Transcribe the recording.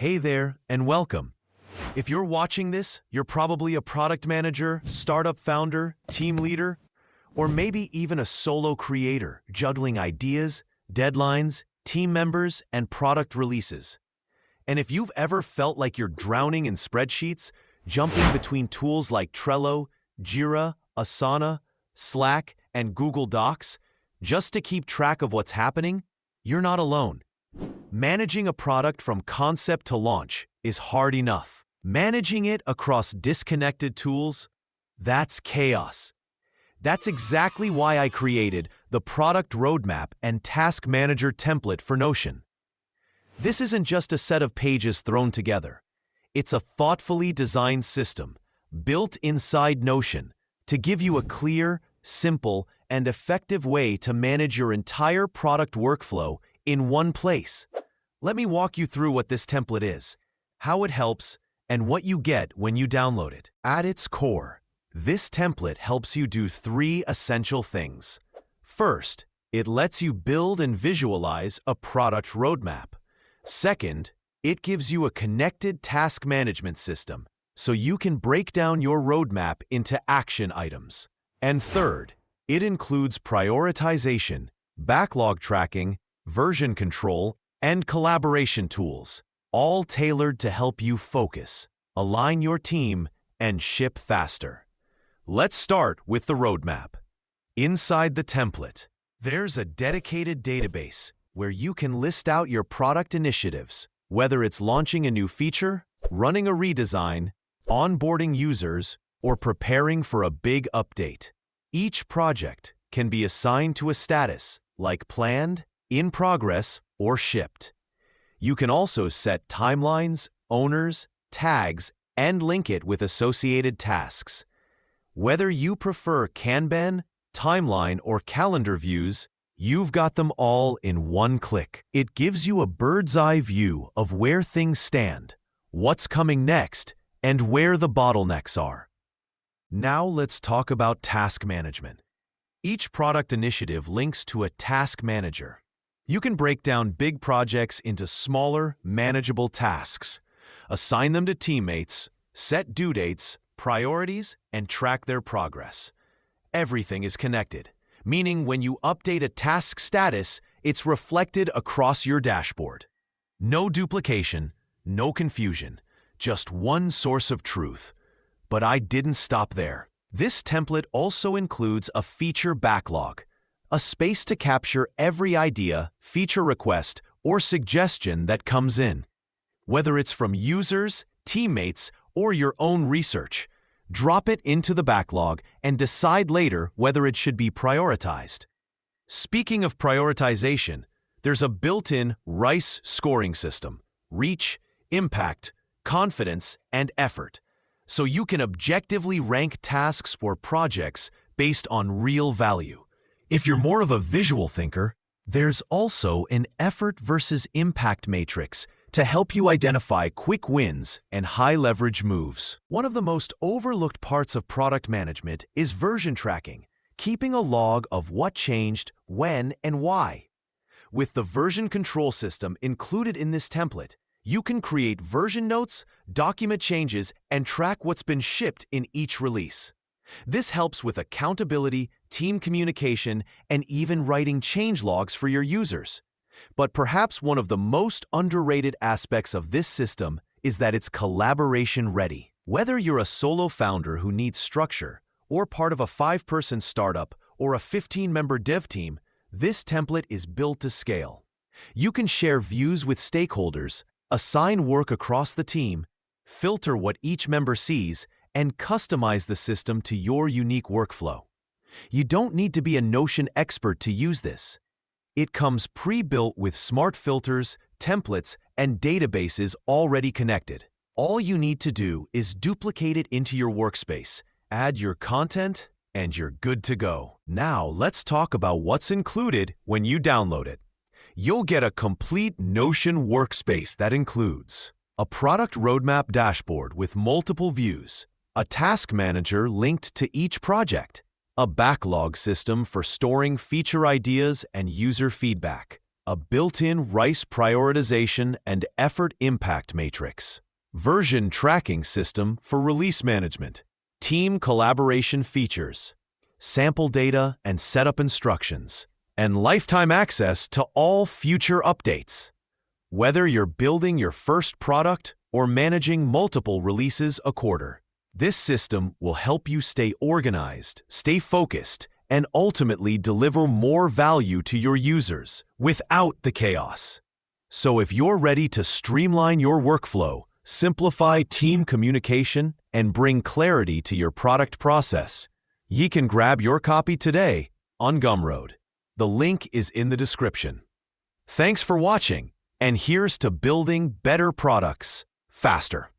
Hey there, and welcome. If you're watching this, you're probably a product manager, startup founder, team leader, or maybe even a solo creator juggling ideas, deadlines, team members, and product releases. And if you've ever felt like you're drowning in spreadsheets, jumping between tools like Trello, Jira, Asana, Slack, and Google Docs, just to keep track of what's happening, you're not alone. Managing a product from concept to launch is hard enough. Managing it across disconnected tools, that's chaos. That's exactly why I created the Product Roadmap and Task Manager template for Notion. This isn't just a set of pages thrown together. It's a thoughtfully designed system built inside Notion to give you a clear, simple, and effective way to manage your entire product workflow in one place. Let me walk you through what this template is, how it helps, and what you get when you download it. At its core, this template helps you do three essential things. First, it lets you build and visualize a product roadmap. Second, it gives you a connected task management system so you can break down your roadmap into action items. And third, it includes prioritization, backlog tracking, version control, and collaboration tools, all tailored to help you focus, align your team, and ship faster. Let's start with the roadmap. Inside the template, there's a dedicated database where you can list out your product initiatives, whether it's launching a new feature, running a redesign, onboarding users, or preparing for a big update. Each project can be assigned to a status, like planned, in progress, or shipped. You can also set timelines, owners, tags, and link it with associated tasks. Whether you prefer Kanban, timeline, or calendar views, you've got them all in one click. It gives you a bird's-eye view of where things stand, what's coming next, and where the bottlenecks are. Now let's talk about task management. Each product initiative links to a task manager. You can break down big projects into smaller, manageable tasks, assign them to teammates, set due dates, priorities, and track their progress. Everything is connected, meaning when you update a task status, it's reflected across your dashboard. No duplication, no confusion, just one source of truth. But I didn't stop there. This template also includes a feature backlog, a space to capture every idea, feature request, or suggestion that comes in. Whether it's from users, teammates, or your own research, drop it into the backlog and decide later whether it should be prioritized. Speaking of prioritization, there's a built-in RICE scoring system: reach, impact, confidence, and effort, so you can objectively rank tasks or projects based on real value. If you're more of a visual thinker, there's also an effort versus impact matrix to help you identify quick wins and high-leverage moves. One of the most overlooked parts of product management is version tracking, keeping a log of what changed, when, and why. With the version control system included in this template, you can create version notes, document changes, and track what's been shipped in each release. This helps with accountability, team communication, and even writing change logs for your users. But perhaps one of the most underrated aspects of this system is that it's collaboration ready. Whether you're a solo founder who needs structure, or part of a 5-person startup, or a 15-member dev team, this template is built to scale. You can share views with stakeholders, assign work across the team, filter what each member sees, and customize the system to your unique workflow. You don't need to be a Notion expert to use this. It comes pre-built with smart filters, templates, and databases already connected. All you need to do is duplicate it into your workspace, add your content, and you're good to go. Now let's talk about what's included when you download it. You'll get a complete Notion workspace that includes a product roadmap dashboard with multiple views, a task manager linked to each project, a backlog system for storing feature ideas and user feedback, a built-in RICE prioritization and effort impact matrix, version tracking system for release management, team collaboration features, sample data and setup instructions, and lifetime access to all future updates. Whether you're building your first product or managing multiple releases a quarter, this system will help you stay organized, stay focused, and ultimately deliver more value to your users without the chaos. So if you're ready to streamline your workflow, simplify team communication, and bring clarity to your product process, you can grab your copy today on Gumroad. The link is in the description. Thanks for watching, and here's to building better products faster.